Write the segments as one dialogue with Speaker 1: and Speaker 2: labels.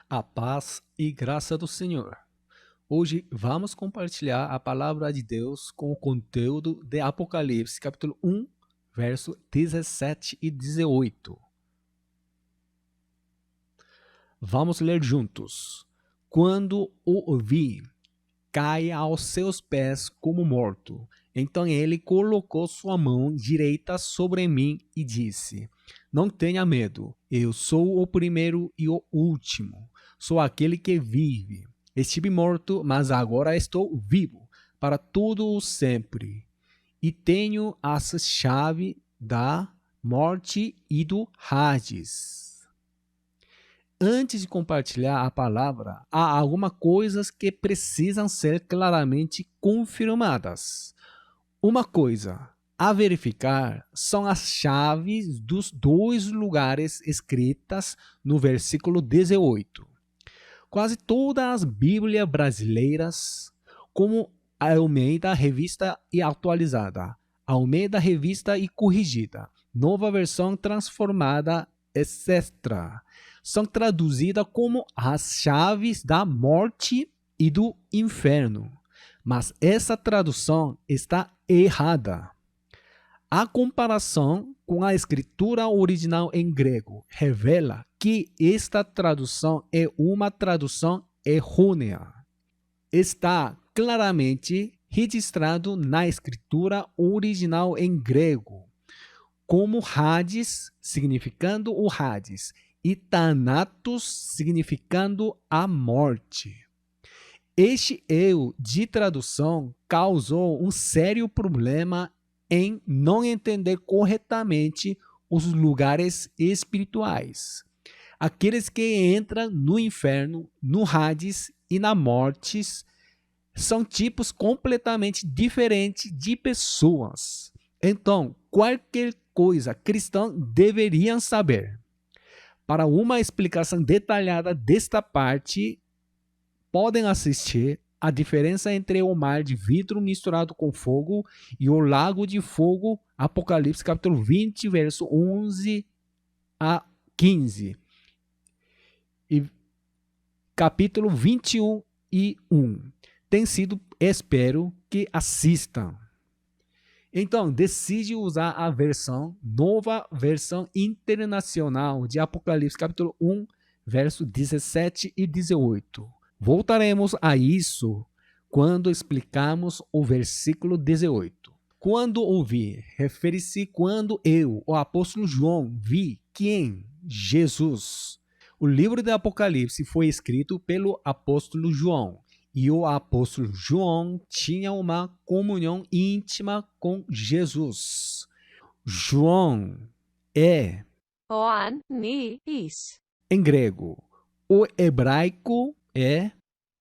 Speaker 1: A paz e graça do Senhor. Hoje vamos compartilhar a palavra de Deus com o conteúdo de Apocalipse, capítulo 1, verso 17 e 18. Vamos ler juntos. Quando o vi, cai aos seus pés como morto. Então ele colocou sua mão direita sobre mim e disse: Não tenha medo, eu sou o primeiro e o último. Sou aquele que vive. Estive morto, mas agora estou vivo, para todo o sempre. E tenho as chaves da morte e do Hades. Antes de compartilhar a palavra, há algumas coisas que precisam ser claramente confirmadas. Uma coisa a verificar são as chaves dos dois lugares escritas no versículo 18. Quase todas as Bíblias brasileiras, como a Almeida Revista e Atualizada, Almeida Revista e Corrigida, Nova Versão Transformada, etc., são traduzidas como as chaves da morte e do inferno. Mas essa tradução está errada. A comparação com a escritura original em grego revela que esta tradução é uma tradução errônea. Está claramente registrado na escritura original em grego como Hades, significando o Hades, e Thanatos, significando a morte. Este erro de tradução causou um sério problema em não entender corretamente os lugares espirituais. Aqueles que entram no inferno, no Hades e na morte são tipos completamente diferentes de pessoas. Então, qualquer coisa cristã deveriam saber. Para uma explicação detalhada desta parte, podem assistir a diferença entre o mar de vidro misturado com fogo e o lago de fogo, Apocalipse capítulo 20, verso 11 a 15. E capítulo 21 e 1. Tem sido, espero que assistam. Então, decide usar a nova versão internacional de Apocalipse, capítulo 1, verso 17 e 18. Voltaremos a isso quando explicarmos o versículo 18. Quando ouvi, refere-se quando eu, o apóstolo João, vi quem? Jesus. O livro de Apocalipse foi escrito pelo apóstolo João. E o apóstolo João tinha uma comunhão íntima com Jesus. João é,
Speaker 2: Ioannis,
Speaker 1: em grego. O hebraico é,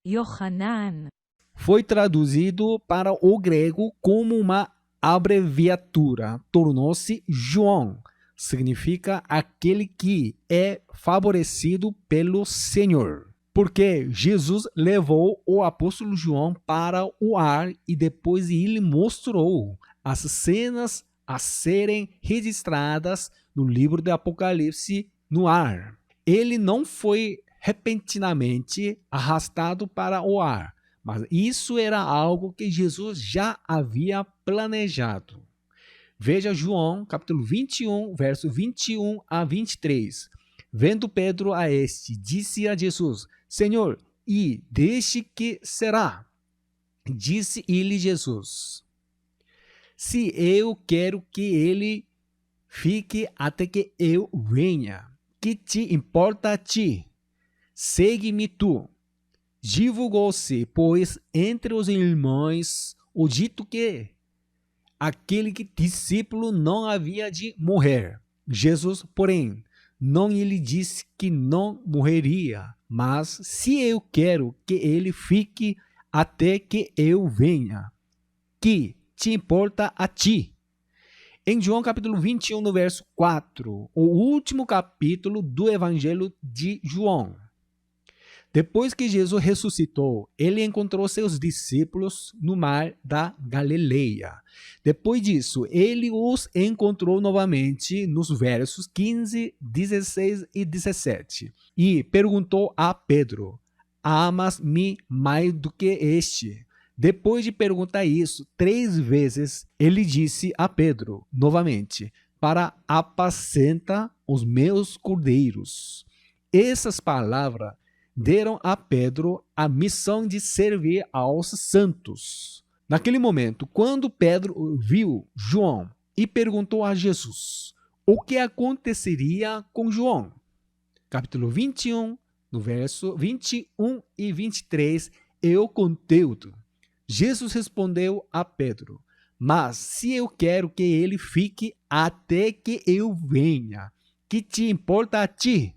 Speaker 2: Yohanan,
Speaker 1: foi traduzido para o grego como uma abreviatura. Tornou-se João. Significa aquele que é favorecido pelo Senhor. Porque Jesus levou o apóstolo João para o ar e depois ele mostrou as cenas a serem registradas no livro do Apocalipse no ar. Ele não foi repentinamente arrastado para o ar, mas isso era algo que Jesus já havia planejado. Veja João, capítulo 21, verso 21 a 23. Vendo Pedro a este, disse a Jesus: Senhor, e deixe que será? Disse-lhe Jesus: Se eu quero que ele fique até que eu venha, que te importa a ti? Segue-me tu. Divulgou-se, pois, entre os irmãos o dito que aquele discípulo não havia de morrer. Jesus, porém, não lhe disse que não morreria, mas se eu quero que ele fique até que eu venha, que te importa a ti? Em João capítulo 21, no verso 4, o último capítulo do Evangelho de João. Depois que Jesus ressuscitou, ele encontrou seus discípulos no mar da Galileia. Depois disso, ele os encontrou novamente nos versos 15, 16 e 17. E perguntou a Pedro: Amas-me mais do que este? Depois de perguntar isso 3 vezes, ele disse a Pedro, novamente, para apacenta os meus cordeiros. Essas palavras deram a Pedro a missão de servir aos santos. Naquele momento, quando Pedro viu João e perguntou a Jesus o que aconteceria com João, capítulo 21, no verso 21 e 23, é o conteúdo. Jesus respondeu a Pedro: mas se eu quero que ele fique até que eu venha, que te importa a ti?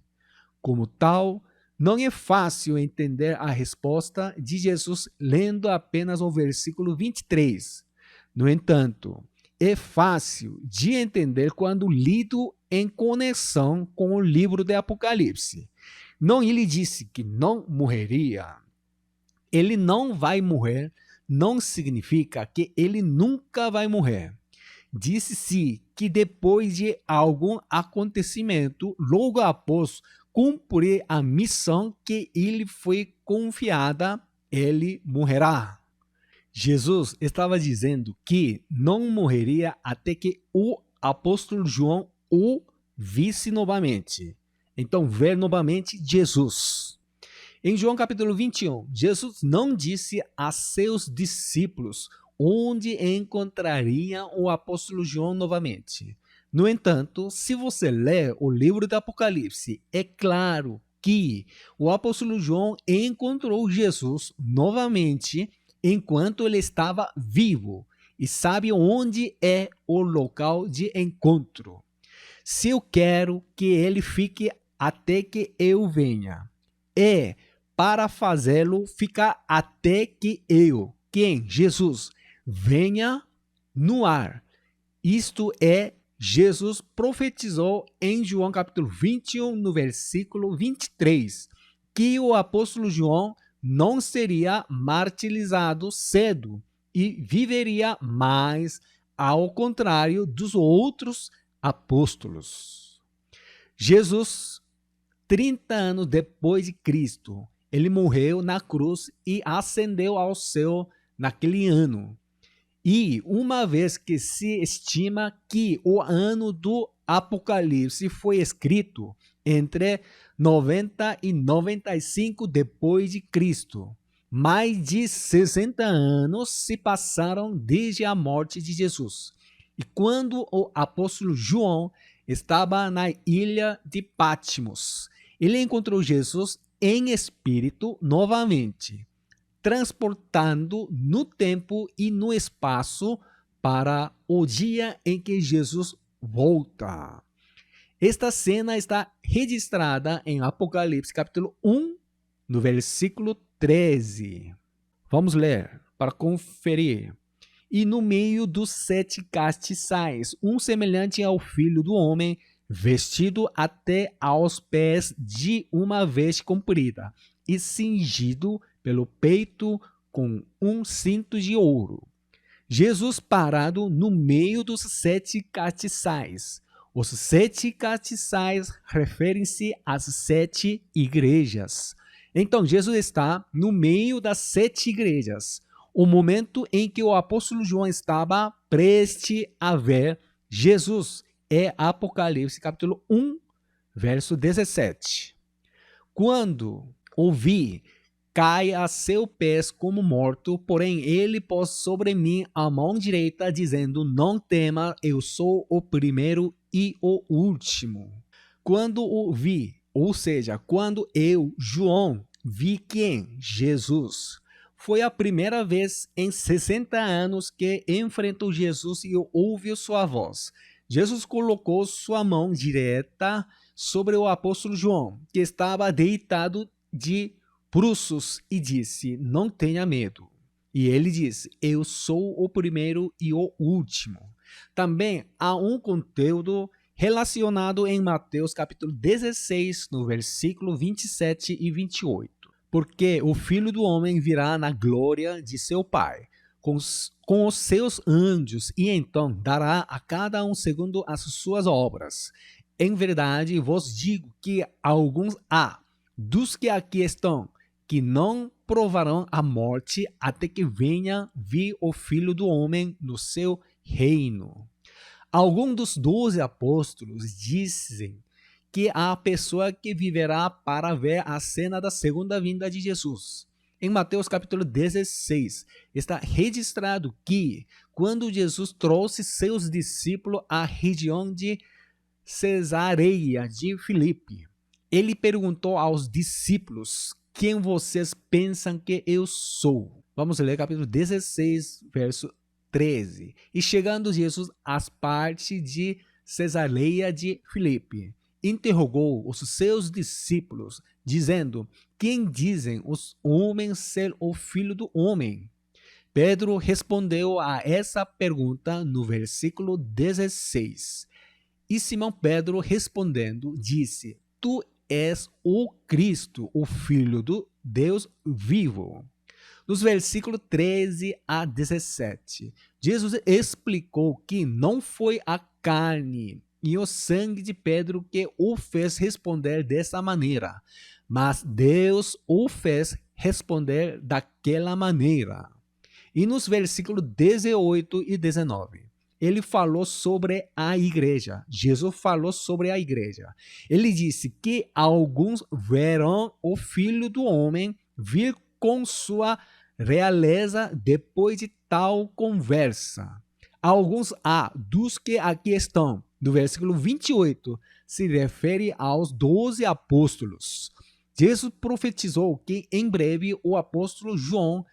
Speaker 1: Como tal, não é fácil entender a resposta de Jesus lendo apenas o versículo 23. No entanto, é fácil de entender quando lido em conexão com o livro de Apocalipse. Não ele disse que não morreria. Ele não vai morrer não significa que ele nunca vai morrer. Disse-se que depois de algum acontecimento, logo após cumprir a missão que lhe foi confiada, ele morrerá. Jesus estava dizendo que não morreria até que o apóstolo João o visse novamente. Então, ver novamente Jesus. Em João capítulo 21, Jesus não disse a seus discípulos onde encontrariam o apóstolo João novamente. No entanto, se você ler o livro do Apocalipse, é claro que o apóstolo João encontrou Jesus novamente enquanto ele estava vivo e sabe onde é o local de encontro. Se eu quero que ele fique até que eu venha, é para fazê-lo ficar até que eu, quem? Jesus, venha no ar. Isto é, Jesus profetizou em João capítulo 21, no versículo 23, que o apóstolo João não seria martirizado cedo e viveria mais, ao contrário dos outros apóstolos. Jesus, 30 anos depois de Cristo, ele morreu na cruz e ascendeu ao céu naquele ano. E uma vez que se estima que o ano do Apocalipse foi escrito entre 90 e 95 depois de Cristo, mais de 60 anos se passaram desde a morte de Jesus. E quando o apóstolo João estava na ilha de Patmos, ele encontrou Jesus em espírito novamente, transportando no tempo e no espaço para o dia em que Jesus volta. Esta cena está registrada em Apocalipse capítulo 1, no versículo 13. Vamos ler para conferir. E no meio dos 7 castiçais, um semelhante ao Filho do Homem, vestido até aos pés de uma veste comprida e cingido pelo peito com um cinto de ouro. Jesus parado no meio dos 7 castiçais. Os 7 castiçais referem-se às 7 igrejas. Então, Jesus está no meio das 7 igrejas. O momento em que o apóstolo João estava prestes a ver Jesus é Apocalipse capítulo 1, verso 17. Quando ouvi, cai a seus pés como morto, porém ele pôs sobre mim a mão direita, dizendo: não tema, eu sou o primeiro e o último. Quando o vi, ou seja, quando eu, João, vi quem? Jesus. Foi a primeira vez em 60 anos que enfrentou Jesus e ouviu sua voz. Jesus colocou sua mão direita sobre o apóstolo João, que estava deitado de bruços, e disse: não tenha medo. E ele disse: eu sou o primeiro e o último. Também há um conteúdo relacionado em Mateus capítulo 16, no versículo 27 e 28. porque o Filho do Homem virá na glória de seu Pai, com os seus anjos, e então dará a cada um segundo as suas obras. Em verdade vos digo que alguns há, dos que aqui estão, que não provarão a morte até que venha vir o Filho do Homem no seu reino. Alguns dos 12 apóstolos dizem que há a pessoa que viverá para ver a cena da segunda vinda de Jesus. Em Mateus capítulo 16, está registrado que, quando Jesus trouxe seus discípulos à região de Cesareia de Filipe, ele perguntou aos discípulos: quem vocês pensam que eu sou? Vamos ler capítulo 16, verso 13. E chegando Jesus às partes de Cesareia de Filipe, interrogou os seus discípulos, dizendo: quem dizem os homens ser o Filho do Homem? Pedro respondeu a essa pergunta no versículo 16. E Simão Pedro respondendo disse: tu és o Cristo, o Filho do Deus vivo. Nos versículos 13 a 17, Jesus explicou que não foi a carne e o sangue de Pedro que o fez responder dessa maneira, mas Deus o fez responder daquela maneira. E nos versículos 18 e 19, ele falou sobre a igreja. Jesus falou sobre a igreja. Ele disse que alguns verão o Filho do Homem vir com sua realeza depois de tal conversa. Alguns há, dos que aqui estão, do versículo 28, se refere aos 12 apóstolos. Jesus profetizou que em breve o apóstolo João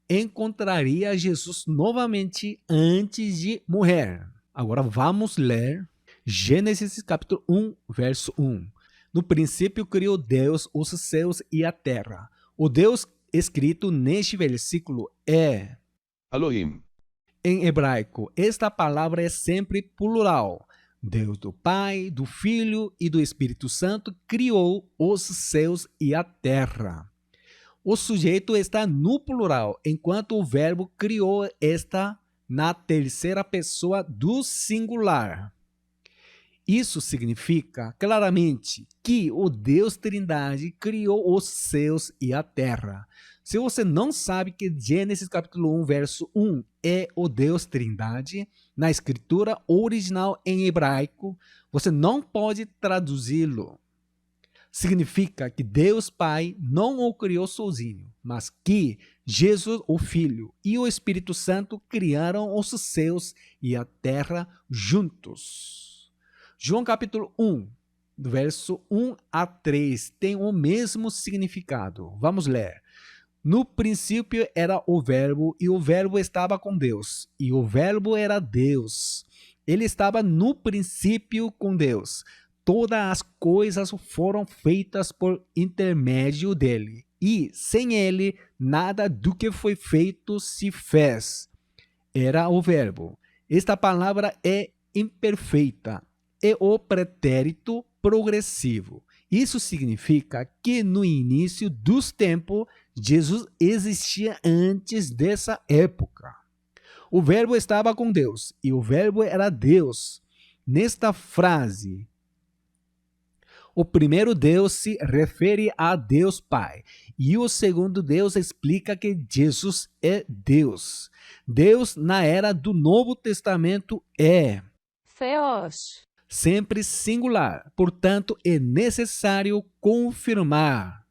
Speaker 1: encontraria Jesus novamente antes de morrer. Agora vamos ler Gênesis capítulo 1, verso 1. No princípio criou Deus os céus e a terra. O Deus escrito neste versículo é
Speaker 3: Elohim.
Speaker 1: Em hebraico, esta palavra é sempre plural. Deus do Pai, do Filho e do Espírito Santo criou os céus e a terra. O sujeito está no plural, enquanto o verbo criou está na terceira pessoa do singular. Isso significa claramente que o Deus Trindade criou os céus e a terra. Se você não sabe que Gênesis capítulo 1, verso 1 é o Deus Trindade, na escritura original em hebraico, você não pode traduzi-lo. Significa que Deus Pai não o criou sozinho, mas que Jesus, o Filho, e o Espírito Santo criaram os céus e a terra juntos. João capítulo 1, do verso 1 a 3, tem o mesmo significado. Vamos ler. No princípio era o Verbo, e o Verbo estava com Deus, e o Verbo era Deus. Ele estava no princípio com Deus. Todas as coisas foram feitas por intermédio dele, e sem ele, nada do que foi feito se fez. Era o Verbo. Esta palavra é imperfeita, é o pretérito progressivo. Isso significa que no início dos tempos, Jesus existia antes dessa época. O Verbo estava com Deus, e o Verbo era Deus. Nesta frase, o primeiro Deus se refere a Deus Pai, e o segundo Deus explica que Jesus é Deus. Deus, na era do Novo Testamento, é
Speaker 2: Theos.
Speaker 1: sempre singular, portanto, é necessário confirmar.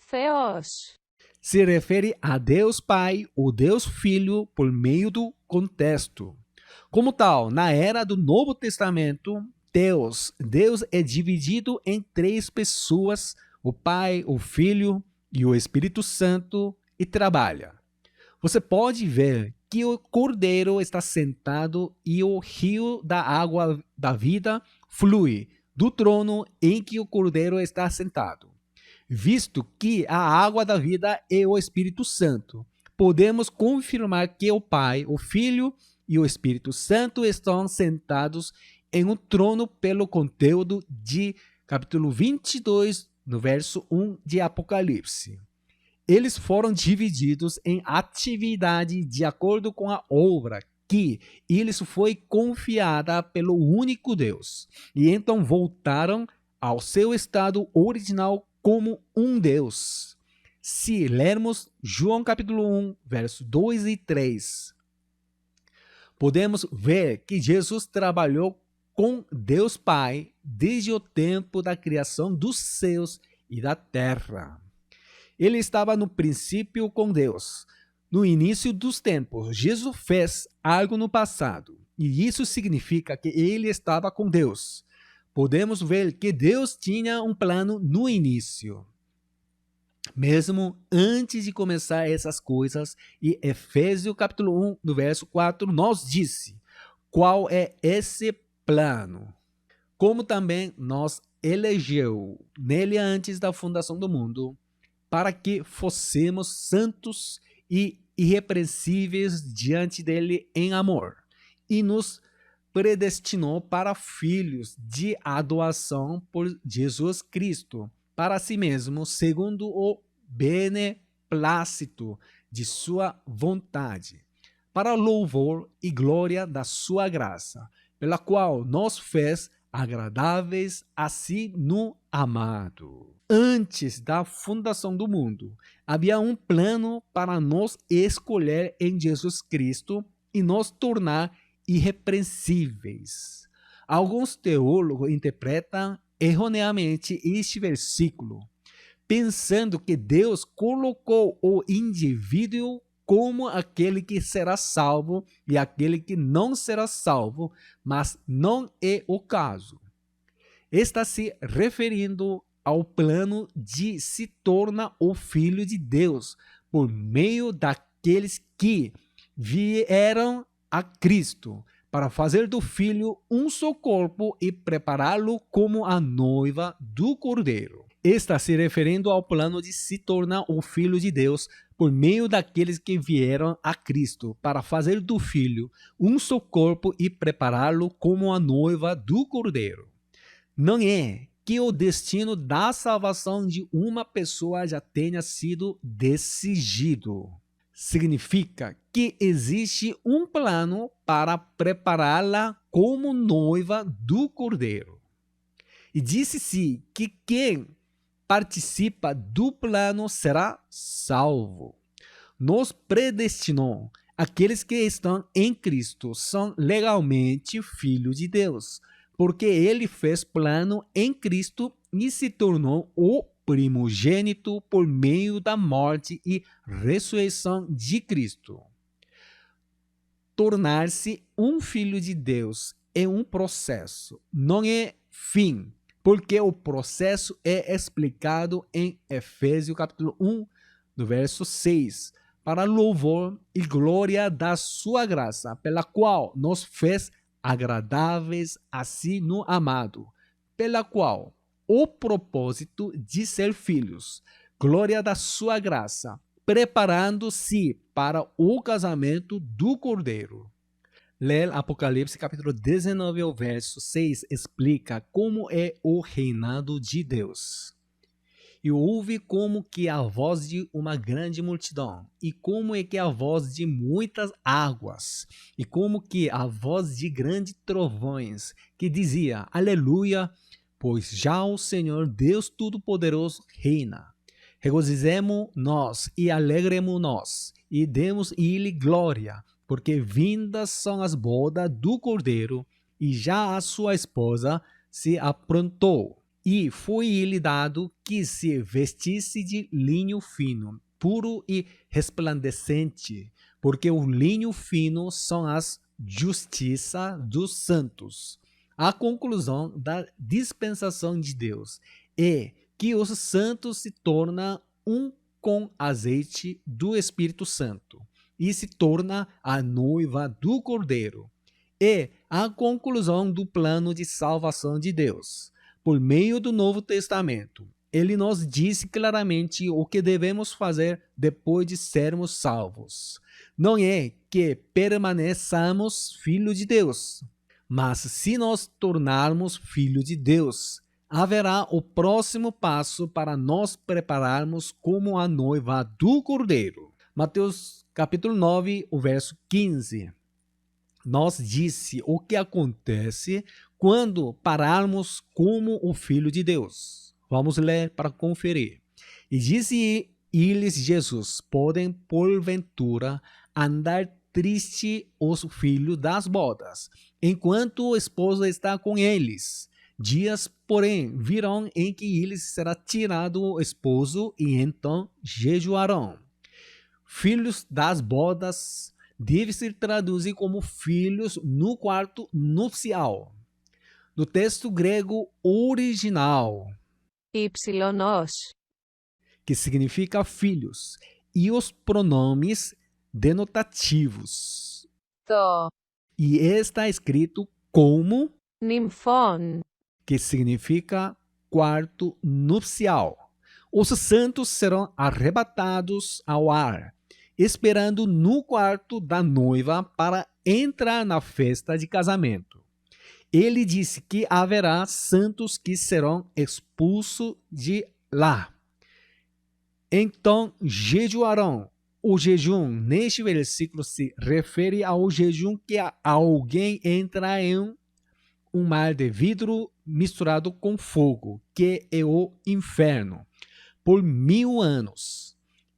Speaker 2: Theos.
Speaker 1: Se refere a Deus Pai ou Deus Filho por meio do contexto. Como tal, na era do Novo Testamento, Deus é dividido em 3 pessoas, o Pai, o Filho e o Espírito Santo, e trabalha. Você pode ver que o Cordeiro está sentado e o rio da água da vida flui do trono em que o Cordeiro está sentado. Visto que a água da vida é o Espírito Santo, podemos confirmar que o Pai, o Filho e o Espírito Santo estão sentados em um trono pelo conteúdo de capítulo 22, no verso 1 de Apocalipse. Eles foram divididos em atividade de acordo com a obra que lhes foi confiada pelo único Deus. E então voltaram ao seu estado original como um Deus. Se lermos João capítulo 1, versos 2 e 3, podemos ver que Jesus trabalhou com Deus Pai desde o tempo da criação dos céus e da terra. Ele estava no princípio com Deus. No início dos tempos, Jesus fez algo no passado, e isso significa que ele estava com Deus. Podemos ver que Deus tinha um plano no início. Mesmo antes de começar essas coisas, e Efésios capítulo 1, no verso 4, nos disse qual é esse plano. Como também nos elegeu nele antes da fundação do mundo, para que fossemos santos e irrepreensíveis diante dele em amor, e nos predestinou para filhos de adoção por Jesus Cristo, para si mesmo, segundo o beneplácito de sua vontade, para louvor e glória da sua graça, pela qual nos fez agradáveis a si no amado. Antes da fundação do mundo, havia um plano para nos escolher em Jesus Cristo e nos tornar irrepreensíveis. Alguns teólogos interpretam erroneamente este versículo, pensando que Deus colocou o indivíduo como aquele que será salvo e aquele que não será salvo, mas não é o caso. Está se referindo ao plano de se tornar o Filho de Deus por meio daqueles que vieram a Cristo para fazer do Filho um só corpo e prepará-lo como a noiva do Cordeiro. Está se referindo ao plano de se tornar o Filho de Deus por meio daqueles que vieram a Cristo para fazer do Filho um só corpo e prepará-lo como a noiva do Cordeiro. Não é que o destino da salvação de uma pessoa já tenha sido decidido. Significa que existe um plano para prepará-la como noiva do Cordeiro. E disse-se que quem participa do plano será salvo. Nos predestinou. Aqueles que estão em Cristo são legalmente filhos de Deus, porque ele fez plano em Cristo e se tornou o primogênito por meio da morte e ressurreição de Cristo. Tornar-se um filho de Deus é um processo, não é fim, porque o processo é explicado em Efésios capítulo 1, no verso 6, para louvor e glória da sua graça, pela qual nos fez agradáveis a si no amado, pela qual o propósito de ser filhos, glória da sua graça, preparando-se para o casamento do Cordeiro. Ler Apocalipse capítulo 19, o verso 6, explica como é o reinado de Deus. E ouve como que a voz de uma grande multidão, e como é que a voz de muitas águas, e como que a voz de grandes trovões, que dizia, aleluia, pois já o Senhor Deus Todo-Poderoso reina. Regozijemo-nos e alegremo-nos, e demos-lhe glória, porque vindas são as bodas do Cordeiro, e já a sua esposa se aprontou. E foi-lhe dado que se vestisse de linho fino, puro e resplandecente, porque o linho fino são as justiça dos santos. A conclusão da dispensação de Deus é que os santos se tornam um com azeite do Espírito Santo e se torna a noiva do Cordeiro. É a conclusão do plano de salvação de Deus. Por meio do Novo Testamento, ele nos disse claramente o que devemos fazer depois de sermos salvos. Não é que permaneçamos filhos de Deus, mas se nos tornarmos filhos de Deus, haverá o próximo passo para nós prepararmos como a noiva do Cordeiro. Mateus capítulo 9, o verso 15. Nos disse o que acontece quando pararmos como o Filho de Deus. Vamos ler para conferir. E disse-lhes Jesus: podem porventura andar triste os filhos das bodas, enquanto o esposo está com eles. Dias, porém, virão em que lhes será tirado o esposo, e então jejuarão. Filhos das bodas deve ser traduzido como filhos no quarto nupcial. No texto grego original,
Speaker 2: Υψηλονός.
Speaker 1: que significa filhos, e os pronomes denotativos.
Speaker 2: Το.
Speaker 1: E está escrito como,
Speaker 2: Νυμφών.
Speaker 1: que significa quarto nupcial. Os santos serão arrebatados ao ar, esperando no quarto da noiva para entrar na festa de casamento. Ele disse que haverá santos que serão expulsos de lá. Então jejuarão. O jejum neste versículo se refere ao jejum que alguém entra em um mar de vidro misturado com fogo, que é o inferno, por 1000 anos.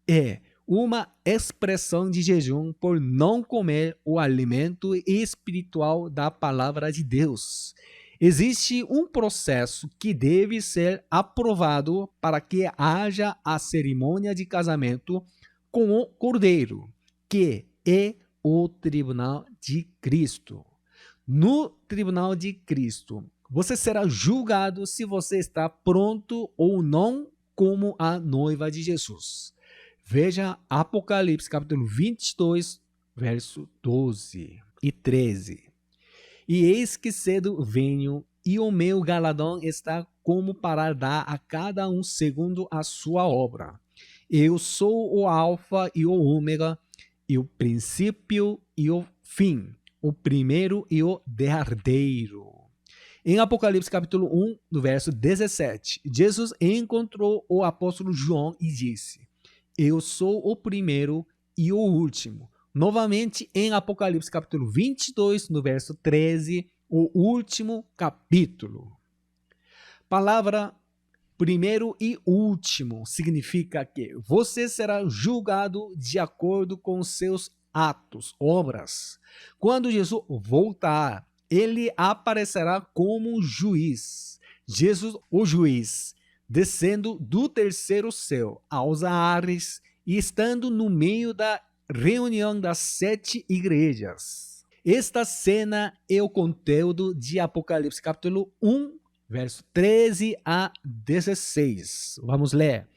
Speaker 1: É uma expressão de jejum por não comer o alimento espiritual da palavra de Deus. Existe um processo que deve ser aprovado para que haja a cerimônia de casamento com o Cordeiro, que é o tribunal de Cristo. No tribunal de Cristo, você será julgado se você está pronto ou não como a noiva de Jesus. Veja Apocalipse capítulo 22, verso 12 e 13. E eis que cedo venho, e o meu galardão está como para dar a cada um segundo a sua obra. Eu sou o alfa e o ômega, e o princípio e o fim, o primeiro e o derradeiro. Em Apocalipse capítulo 1, no verso 17, Jesus encontrou o apóstolo João e disse: eu sou o primeiro e o último. Novamente, em Apocalipse capítulo 22, no verso 13, o último capítulo. Palavra primeiro e último significa que você será julgado de acordo com seus atos, obras. Quando Jesus voltar, ele aparecerá como juiz. Jesus, o juiz, descendo do terceiro céu aos ares e estando no meio da reunião das 7 igrejas. Esta cena é o conteúdo de Apocalipse capítulo 1, verso 13 a 16. Vamos ler.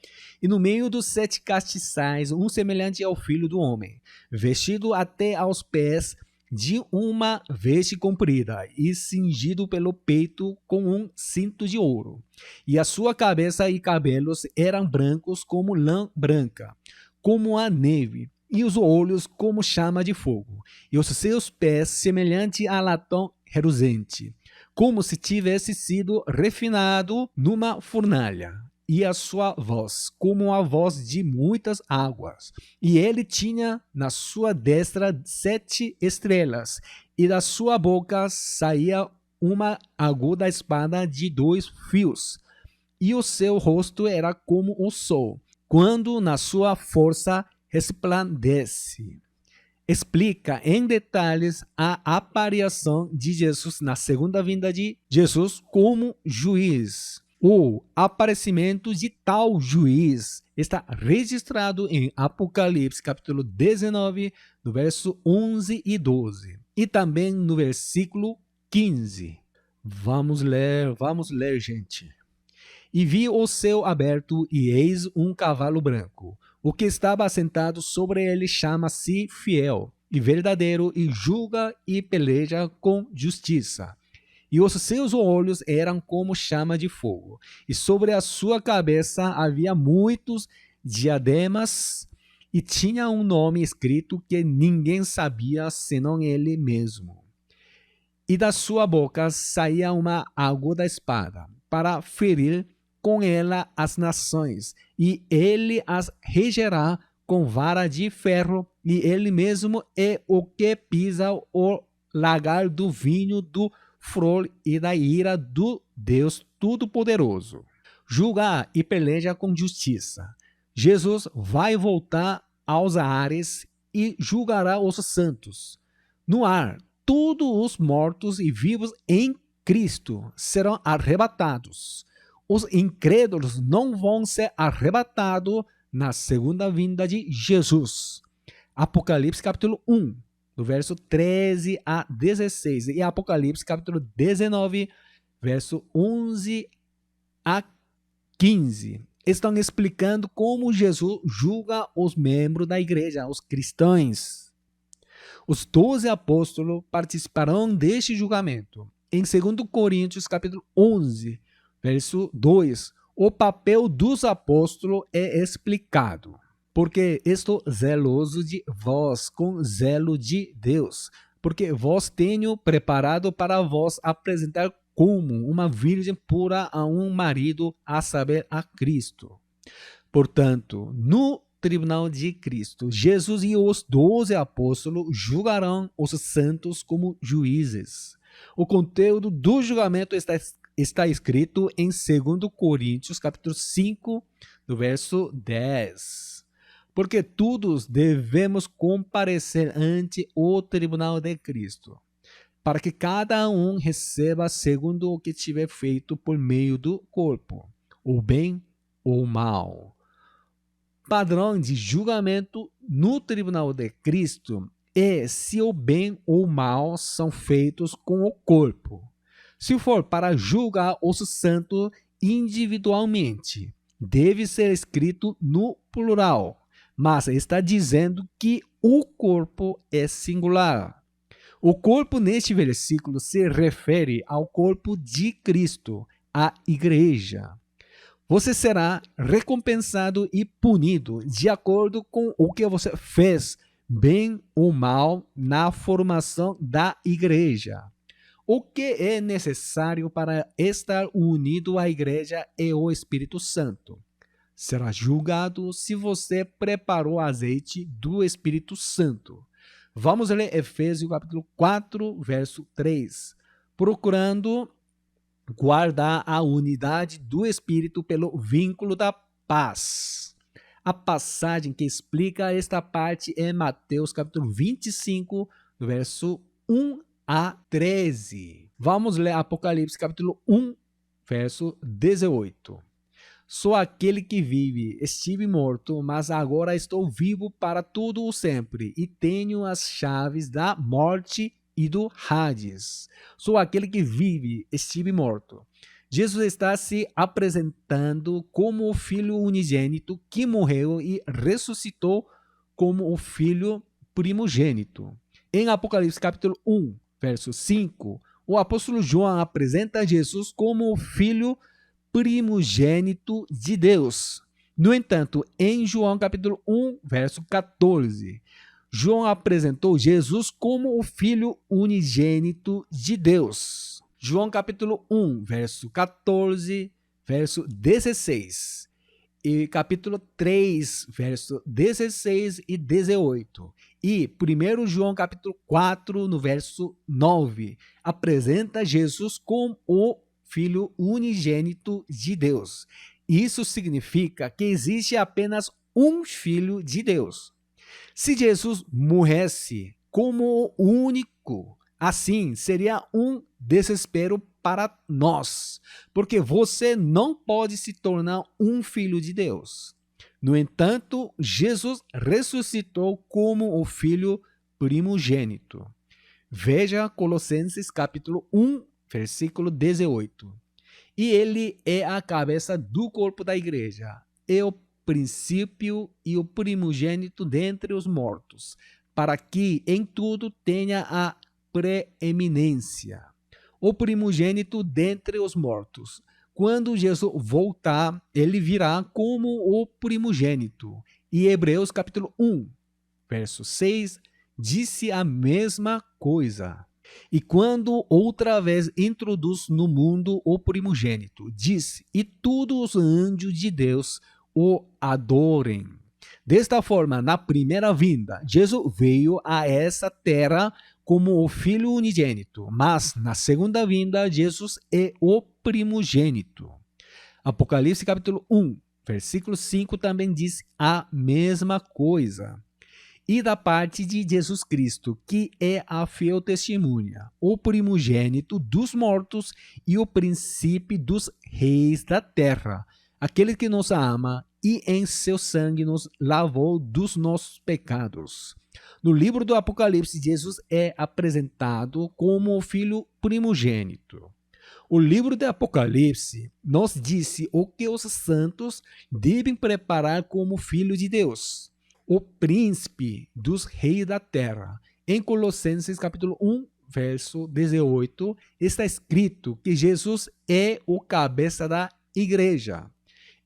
Speaker 1: E no meio dos 7 castiçais, um semelhante ao Filho do Homem, vestido até aos pés de uma veste comprida e cingido pelo peito com um cinto de ouro. E a sua cabeça e cabelos eram brancos como lã branca, como a neve, e os olhos como chama de fogo, e os seus pés semelhante a latão reluzente, como se tivesse sido refinado numa fornalha. E a sua voz, como a voz de muitas águas. E ele tinha na sua destra 7 estrelas, e da sua boca saía uma aguda espada de 2 fios. E o seu rosto era como o sol, quando na sua força resplandece. Explica em detalhes a aparição de Jesus na segunda vinda de Jesus como juiz. O aparecimento de tal juiz está registrado em Apocalipse capítulo 19, no verso 11 e 12, e também no versículo 15. Vamos ler, gente. E vi o céu aberto, e eis um cavalo branco. O que estava assentado sobre ele chama-se Fiel e Verdadeiro, e julga e peleja com justiça. E os seus olhos eram como chama de fogo, e sobre a sua cabeça havia muitos diademas, e tinha um nome escrito que ninguém sabia senão ele mesmo. E da sua boca saía uma aguda espada, para ferir com ela as nações, e ele as regerá com vara de ferro, e ele mesmo é o que pisa o lagar do vinho do furor e da ira do Deus Todo-Poderoso. Julga e peleja com justiça. Jesus vai voltar aos ares e julgará os santos. No ar, todos os mortos e vivos em Cristo serão arrebatados. Os incrédulos não vão ser arrebatados na segunda vinda de Jesus. Apocalipse capítulo 1, do verso 13 a 16. E Apocalipse capítulo 19, verso 11 a 15. Estão explicando como Jesus julga os membros da igreja, os cristãos. Os 12 apóstolos participarão deste julgamento. Em 2 Coríntios capítulo 11, verso 2, o papel dos apóstolos é explicado. Porque estou zeloso de vós com zelo de Deus, porque vós tenho preparado para vós apresentar como uma virgem pura a um marido, a saber, a Cristo. Portanto, no tribunal de Cristo, Jesus e os 12 apóstolos julgarão os santos como juízes. O conteúdo do julgamento está escrito em 2 Coríntios, capítulo 5, do verso 10. Porque todos devemos comparecer ante o tribunal de Cristo, para que cada um receba segundo o que tiver feito por meio do corpo, o bem ou o mal. Padrão de julgamento no tribunal de Cristo é se o bem ou o mal são feitos com o corpo. Se for para julgar os santos individualmente, deve ser escrito no plural, mas está dizendo que o corpo é singular. O corpo neste versículo se refere ao corpo de Cristo, a igreja. Você será recompensado e punido de acordo com o que você fez, bem ou mal, na formação da igreja. O que é necessário para estar unido à igreja é o Espírito Santo. Será julgado se você preparou azeite do Espírito Santo. Vamos ler Efésios capítulo 4, verso 3. Procurando guardar a unidade do Espírito pelo vínculo da paz. A passagem que explica esta parte é Mateus capítulo 25, verso 1 a 13. Vamos ler Apocalipse capítulo 1, verso 18. Sou aquele que vive, estive morto, mas agora estou vivo para todo o sempre, e tenho as chaves da morte e do Hades. Sou aquele que vive, estive morto. Jesus está se apresentando como o Filho unigênito que morreu e ressuscitou como o Filho primogênito. Em Apocalipse capítulo 1, verso 5, o apóstolo João apresenta Jesus como o Filho primogênito de Deus. No entanto, em João capítulo 1, verso 14, João apresentou Jesus como o Filho unigênito de Deus. João capítulo 1, verso 14, verso 16. E capítulo 3, verso 16 e 18. E 1 João capítulo 4, no verso 9, apresenta Jesus como o Filho unigênito de Deus. Isso significa que existe apenas um Filho de Deus. Se Jesus morresse como o único, assim seria um desespero para nós, porque você não pode se tornar um filho de Deus. No entanto, Jesus ressuscitou como o Filho primogênito. Veja Colossenses capítulo 1, versículo 18. E ele é a cabeça do corpo da igreja, é o princípio e o primogênito dentre os mortos, para que em tudo tenha a preeminência. O primogênito dentre os mortos. Quando Jesus voltar, ele virá como o primogênito. E Hebreus capítulo 1, verso 6, disse a mesma coisa. E quando outra vez introduz no mundo o primogênito, diz: e todos os anjos de Deus o adorem. Desta forma, na primeira vinda, Jesus veio a essa terra como o Filho unigênito, mas na segunda vinda, Jesus é o primogênito. Apocalipse capítulo 1, versículo 5 também diz a mesma coisa. E da parte de Jesus Cristo, que é a fiel testemunha, o primogênito dos mortos e o príncipe dos reis da terra, aquele que nos ama e em seu sangue nos lavou dos nossos pecados. No livro do Apocalipse, Jesus é apresentado como o filho primogênito. O livro do Apocalipse nos disse o que os santos devem preparar como filho de Deus, o príncipe dos reis da terra. Em Colossenses capítulo 1, verso 18, está escrito que Jesus é o cabeça da igreja.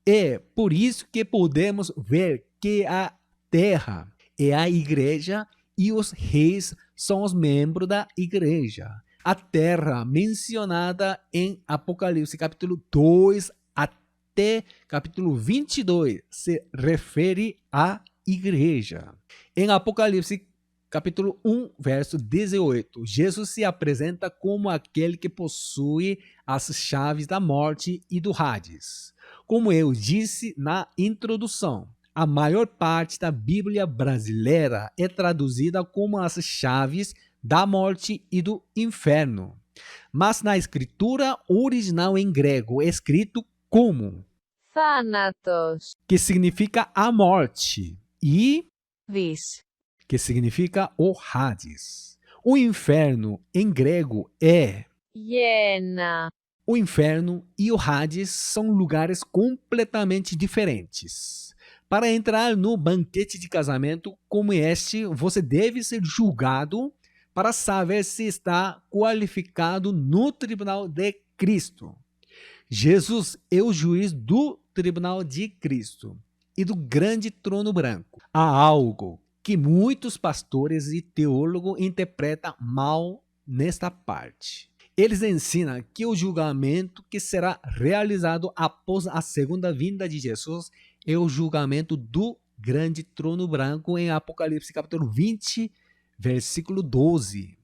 Speaker 1: É por isso que podemos ver que a terra é a igreja e os reis são os membros da igreja. A terra mencionada em Apocalipse capítulo 2 até capítulo 22 se refere à igreja. Em Apocalipse capítulo 1, verso 18, Jesus se apresenta como aquele que possui as chaves da morte e do Hades. Como eu disse na introdução, a maior parte da Bíblia brasileira é traduzida como as chaves da morte e do inferno. Mas na escritura original em grego é escrito como,
Speaker 2: Θάνατος.
Speaker 1: que significa a morte, e
Speaker 2: Δις.
Speaker 1: que significa o Hades. O inferno em grego é.
Speaker 2: Γένα.
Speaker 1: O inferno e o Hades são lugares completamente diferentes. Para entrar no banquete de casamento como este, você deve ser julgado para saber se está qualificado no tribunal de Cristo. Jesus é o juiz do tribunal de Cristo e do grande trono branco. Há algo que muitos pastores e teólogos interpretam mal nesta parte. Eles ensinam que o julgamento que será realizado após a segunda vinda de Jesus é o julgamento do grande trono branco em Apocalipse capítulo 20, versículo 12.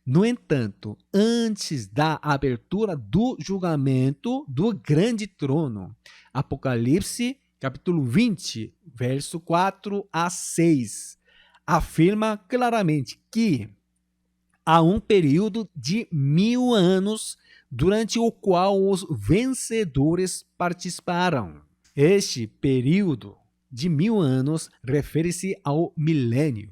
Speaker 1: No entanto, antes da abertura do julgamento do grande trono, Apocalipse capítulo 20, verso 4 a 6, afirma claramente que há um período de 1000 anos durante o qual os vencedores participarão. Este período de 1000 anos refere-se ao milênio,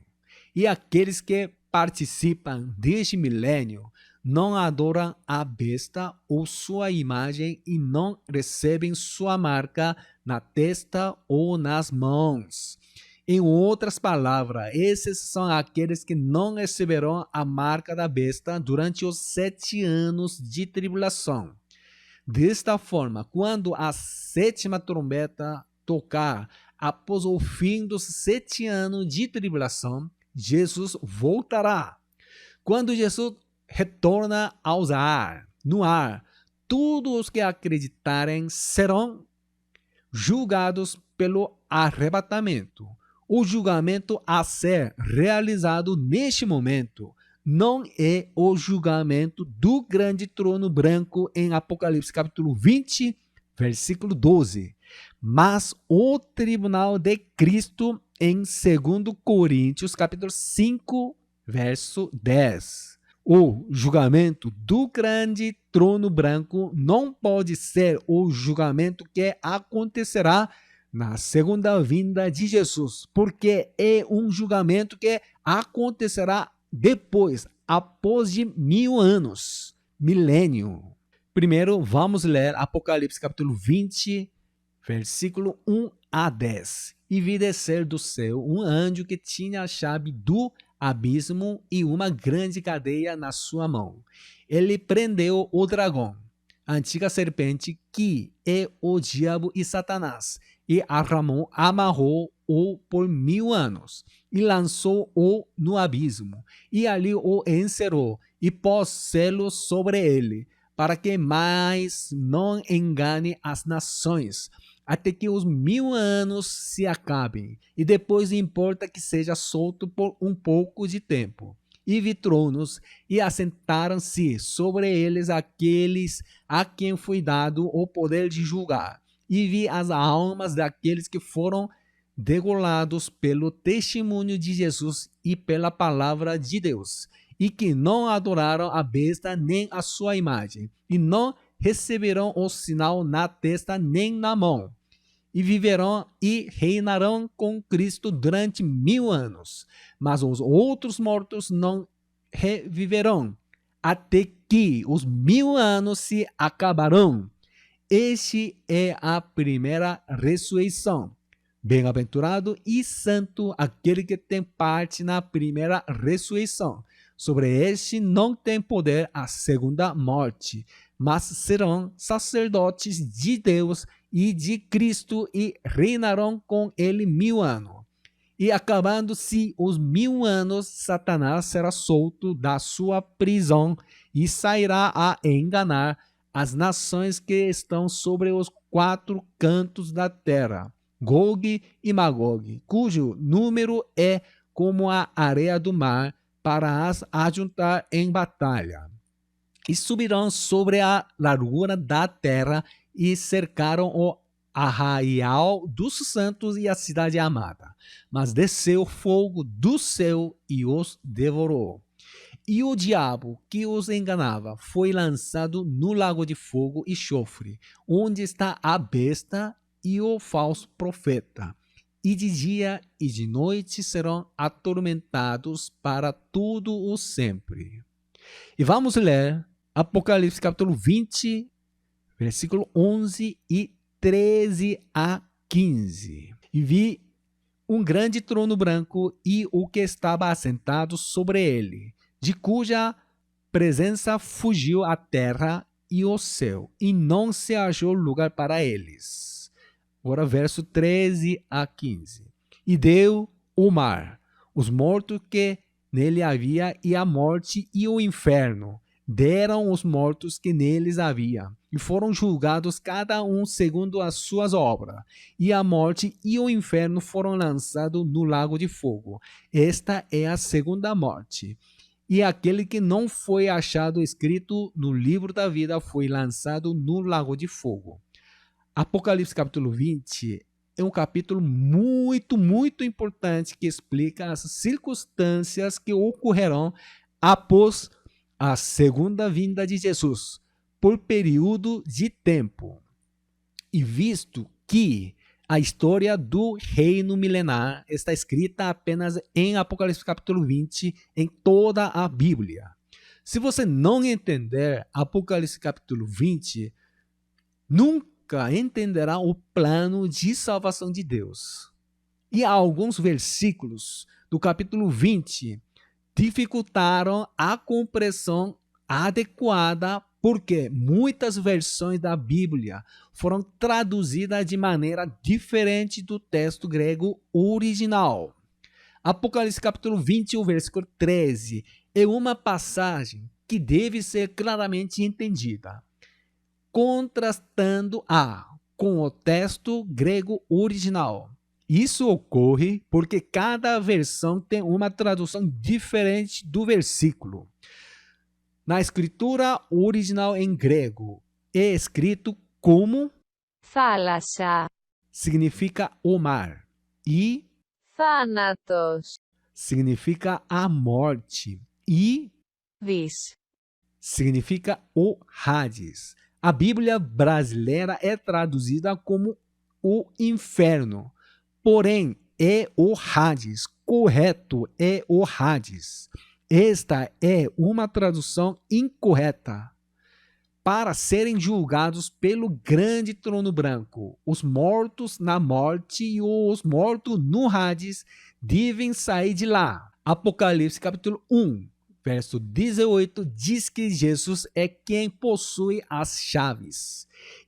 Speaker 1: e aqueles que participam deste milênio não adoram a besta ou sua imagem e não recebem sua marca na testa ou nas mãos. Em outras palavras, esses são aqueles que não receberão a marca da besta durante os 7 anos de tribulação. Desta forma, quando a 7ª trombeta tocar após o fim dos 7 anos de tribulação, Jesus voltará. Quando Jesus retorna no ar, todos os que acreditarem serão julgados pelo arrebatamento. O julgamento a ser realizado neste momento não é o julgamento do grande trono branco em Apocalipse capítulo 20, versículo 12, mas o tribunal de Cristo em 2 Coríntios capítulo 5, verso 10. O julgamento do grande trono branco não pode ser o julgamento que acontecerá na segunda vinda de Jesus, porque é um julgamento que acontecerá depois, após de 1000 anos, milênio. Primeiro, vamos ler Apocalipse capítulo 20, versículo 1 a 10. E vi descer do céu um anjo que tinha a chave do abismo e uma grande cadeia na sua mão. Ele prendeu o dragão, a antiga serpente, que é o diabo e Satanás, e amarrou-o por 1000 anos, e lançou-o no abismo, e ali o encerrou, e pôs selos sobre ele, para que mais não engane as nações, até que os 1000 anos se acabem, e depois importa que seja solto por um pouco de tempo. E vi tronos, e assentaram-se sobre eles aqueles a quem foi dado o poder de julgar. E vi as almas daqueles que foram degolados pelo testemunho de Jesus e pela palavra de Deus, e que não adoraram a besta nem a sua imagem, e não receberão o sinal na testa nem na mão. E viverão e reinarão com Cristo durante 1000 anos. Mas os outros mortos não reviverão, até que os 1000 anos se acabarão. Este é a primeira ressurreição. Bem-aventurado e santo aquele que tem parte na primeira ressurreição. Sobre este não tem poder a segunda morte, mas serão sacerdotes de Deus e de Cristo e reinarão com ele 1000 anos. E acabando-se os 1000 anos, Satanás será solto da sua prisão e sairá a enganar as nações que estão sobre os 4 cantos da terra, Gog e Magog, cujo número é como a areia do mar, para as ajuntar em batalha. E subirão sobre a largura da terra e cercaram o arraial dos santos e a cidade amada. Mas desceu fogo do céu e os devorou. E o diabo que os enganava foi lançado no lago de fogo e enxofre, onde está a besta e o falso profeta. E de dia e de noite serão atormentados para todo o sempre. E vamos ler Apocalipse capítulo 20, versículo 11 e 13 a 15. E vi um grande trono branco e o que estava assentado sobre ele, de cuja presença fugiu a terra e o céu, e não se achou lugar para eles. Agora, verso 13 a 15. E deu o mar, os mortos que nele havia, e a morte e o inferno deram os mortos que neles havia, e foram julgados cada um segundo as suas obras. E a morte e o inferno foram lançados no lago de fogo. Esta é a segunda morte. E aquele que não foi achado escrito no livro da vida foi lançado no lago de fogo. Apocalipse capítulo 20 é um capítulo muito importante que explica as circunstâncias que ocorrerão após a segunda vinda de Jesus, por período de tempo. E visto que a história do reino milenar está escrita apenas em Apocalipse capítulo 20 em toda a Bíblia. Se você não entender Apocalipse capítulo 20, nunca entenderá o plano de salvação de Deus. E alguns versículos do capítulo 20 dificultaram a compreensão adequada, porque muitas versões da Bíblia foram traduzidas de maneira diferente do texto grego original. Apocalipse capítulo 20, o versículo 13, é uma passagem que deve ser claramente entendida, contrastando com o texto grego original. Isso ocorre porque cada versão tem uma tradução diferente do versículo. Na escritura original em grego, é escrito como
Speaker 2: θάλασσα,
Speaker 1: significa o mar, e
Speaker 2: θάνατος,
Speaker 1: significa a morte, e
Speaker 2: vis,
Speaker 1: significa o Hades. A Bíblia brasileira é traduzida como o inferno, porém é o Hades, correto é o Hades. Esta é uma tradução incorreta. Para serem julgados pelo grande trono branco, os mortos na morte e os mortos no Hades devem sair de lá. Apocalipse capítulo 1, verso 18 diz que Jesus é quem possui as chaves.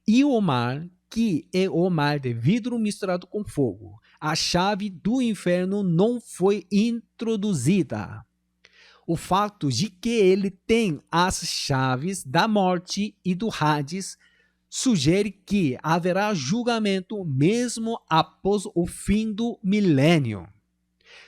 Speaker 1: E o mar, que é o mar de vidro misturado com fogo, a chave do inferno não foi introduzida. O fato de que ele tem as chaves da morte e do Hades sugere que haverá julgamento mesmo após o fim do milênio.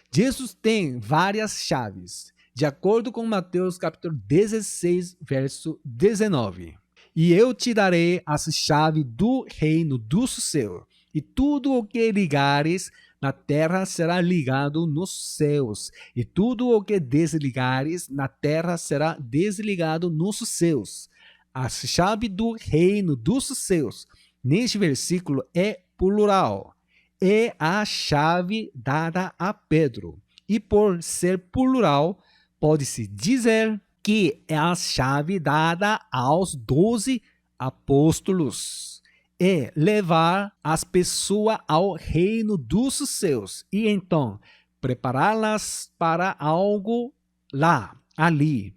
Speaker 1: Jesus tem várias chaves, de acordo com Mateus capítulo 16, verso 19. E eu te darei as chaves do reino do céu, e tudo o que ligares na terra será ligado nos céus, e tudo o que desligares na terra será desligado nos céus. A chave do reino dos céus, neste versículo, é plural. É a chave dada a Pedro. E por ser plural, pode-se dizer que é a chave dada aos 12 apóstolos. É levar as pessoas ao reino dos céus e então prepará-las para algo lá, ali.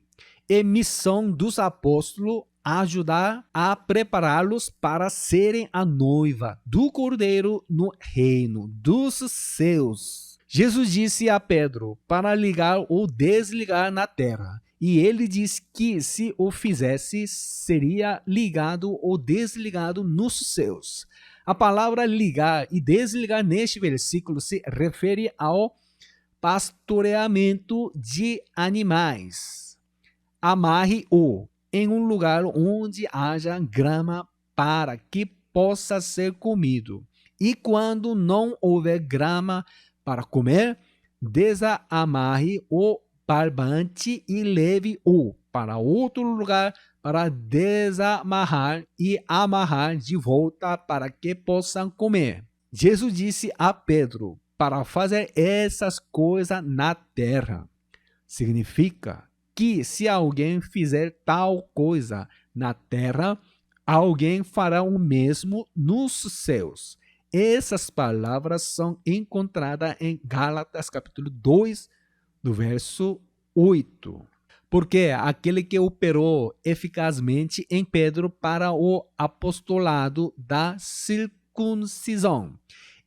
Speaker 1: É missão dos apóstolos ajudar a prepará-los para serem a noiva do Cordeiro no reino dos céus. Jesus disse a Pedro para ligar ou desligar na terra. E ele diz que se o fizesse, seria ligado ou desligado nos céus. A palavra ligar e desligar neste versículo se refere ao pastoreamento de animais. Amarre-o em um lugar onde haja grama para que possa ser comido. E quando não houver grama para comer, desamarre o barbante e leve-o para outro lugar para desamarrar e amarrar de volta para que possam comer. Jesus disse a Pedro para fazer essas coisas na terra. Significa que se alguém fizer tal coisa na terra, alguém fará o mesmo nos céus. Essas palavras são encontradas em Gálatas capítulo 2, do verso 8. Porque aquele que operou eficazmente em Pedro para o apostolado da circuncisão,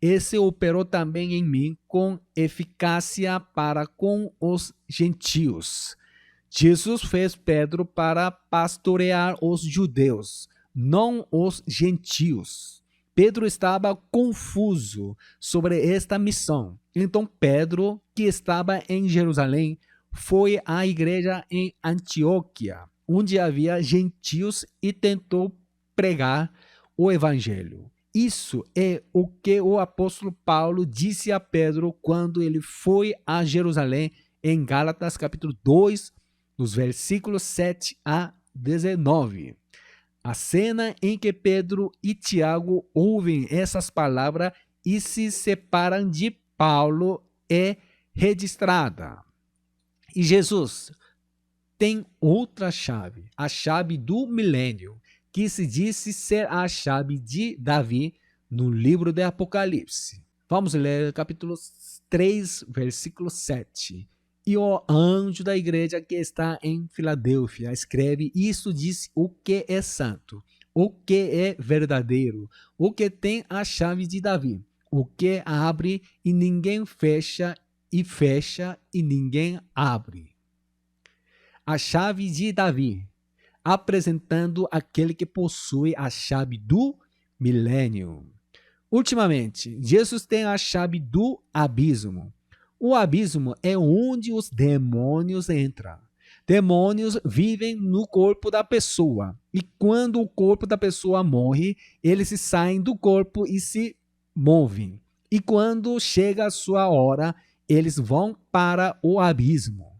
Speaker 1: esse operou também em mim com eficácia para com os gentios. Jesus fez Pedro para pastorear os judeus, não os gentios. Pedro estava confuso sobre esta missão. Então Pedro, que estava em Jerusalém, foi à igreja em Antioquia, onde havia gentios, e tentou pregar o evangelho. Isso é o que o apóstolo Paulo disse a Pedro quando ele foi a Jerusalém em Gálatas capítulo 2, nos versículos 7 a 19. A cena em que Pedro e Tiago ouvem essas palavras e se separam de Paulo é registrada. E Jesus tem outra chave, a chave do milênio, que se disse ser a chave de Davi no livro de Apocalipse. Vamos ler capítulo 3, versículo 7. E o anjo da igreja que está em Filadélfia escreve: isto diz o que é santo, o que é verdadeiro, o que tem a chave de Davi, o que abre e ninguém fecha, e fecha e ninguém abre. A chave de Davi, apresentando aquele que possui a chave do milênio. Ultimamente, Jesus tem a chave do abismo. O abismo é onde os demônios entram. Demônios vivem no corpo da pessoa. E quando o corpo da pessoa morre, eles saem do corpo e se movem. E quando chega a sua hora, eles vão para o abismo.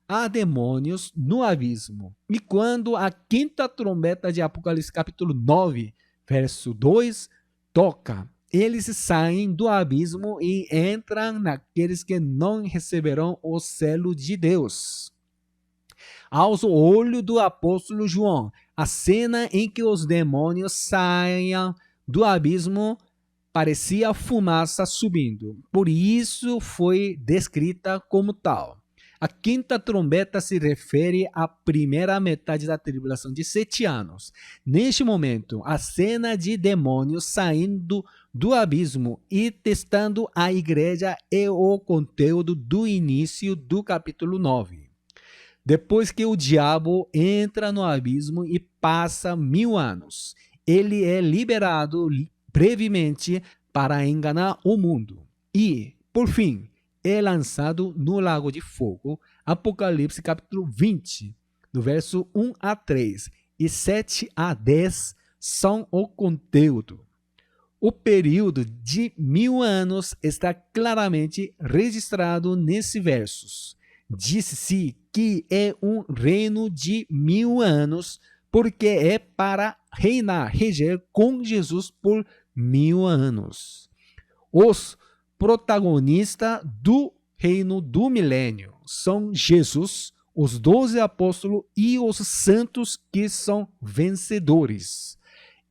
Speaker 1: Há demônios no abismo. E quando a quinta trombeta de Apocalipse capítulo 9, verso 2, toca, eles saem do abismo e entram naqueles que não receberão o selo de Deus. Aos olhos do apóstolo João, a cena em que os demônios saem do abismo parecia fumaça subindo. Por isso foi descrita como tal. A quinta trombeta se refere à primeira metade da tribulação de 7 anos. Neste momento, a cena de demônios saindo do abismo e testando a igreja é o conteúdo do início do capítulo 9. Depois que o diabo entra no abismo e passa 1000 anos, ele é liberado brevemente para enganar o mundo. E, por fim, é lançado no lago de fogo. Apocalipse capítulo 20, do verso 1 a 3 e 7 a 10 são o conteúdo. O período de 1000 anos está claramente registrado nesses versos. Diz-se que é um reino de 1000 anos, porque é para reinar, reger com Jesus por 1000 anos. Os protagonistas do reino do milênio são Jesus, os 12 apóstolos e os santos que são vencedores.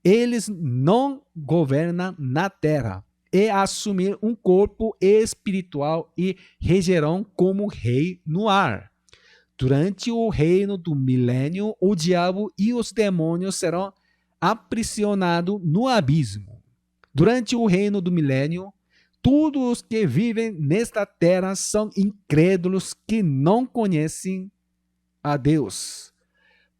Speaker 1: Eles não governam na terra, é assumir um corpo espiritual e regerão como rei no ar. Durante o reino do milênio, o diabo e os demônios serão aprisionados no abismo. Durante o reino do milênio, todos os que vivem nesta terra são incrédulos que não conhecem a Deus.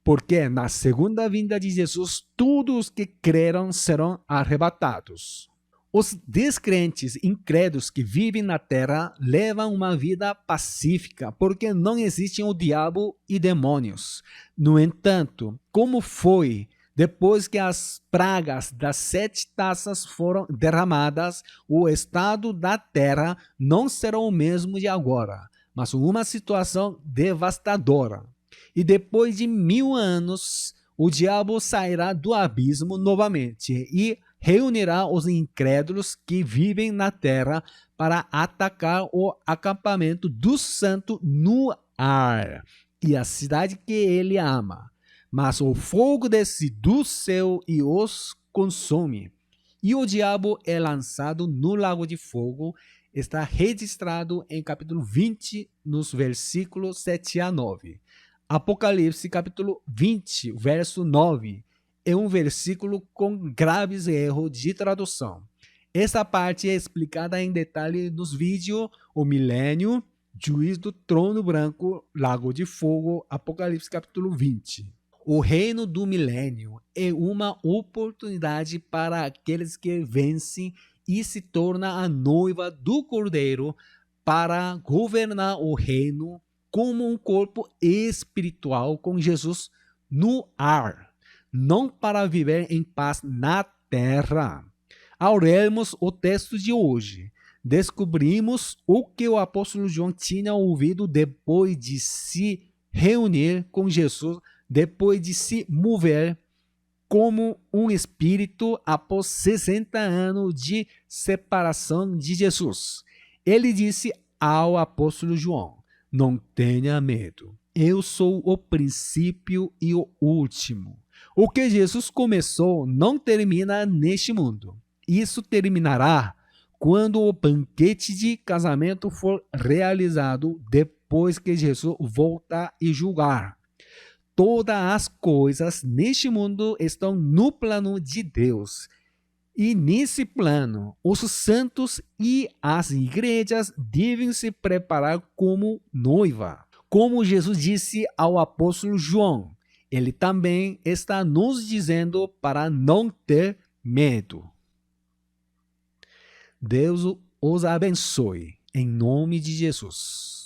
Speaker 1: Porque na segunda vinda de Jesus, todos os que creram serão arrebatados. Os descrentes incrédulos que vivem na terra levam uma vida pacífica, porque não existem o diabo e demônios. No entanto, como foi depois que as pragas das 7 taças foram derramadas, o estado da terra não será o mesmo de agora, mas uma situação devastadora. E depois de 1000 anos, o diabo sairá do abismo novamente e reunirá os incrédulos que vivem na terra para atacar o acampamento do santo no ar e a cidade que ele ama. Mas o fogo desce do céu e os consome. E o diabo é lançado no lago de fogo. Está registrado em capítulo 20, nos versículos 7 a 9. Apocalipse capítulo 20, verso 9, é um versículo com graves erros de tradução. Essa parte é explicada em detalhe nos vídeos O Milênio, Juiz do Trono Branco, Lago de Fogo, Apocalipse capítulo 20. O reino do milênio é uma oportunidade para aqueles que vencem e se tornam a noiva do Cordeiro para governar o reino como um corpo espiritual com Jesus no ar, não para viver em paz na terra. Ao lermos o texto de hoje, descobrimos o que o apóstolo João tinha ouvido depois de se reunir com Jesus, depois de se mover como um espírito após 60 anos de separação de Jesus. Ele disse ao apóstolo João: não tenha medo, eu sou o princípio e o último. O que Jesus começou não termina neste mundo. Isso terminará quando o banquete de casamento for realizado, depois que Jesus voltar e julgar. Todas as coisas neste mundo estão no plano de Deus. E nesse plano, os santos e as igrejas devem se preparar como noiva. Como Jesus disse ao apóstolo João, ele também está nos dizendo para não ter medo. Deus os abençoe, em nome de Jesus.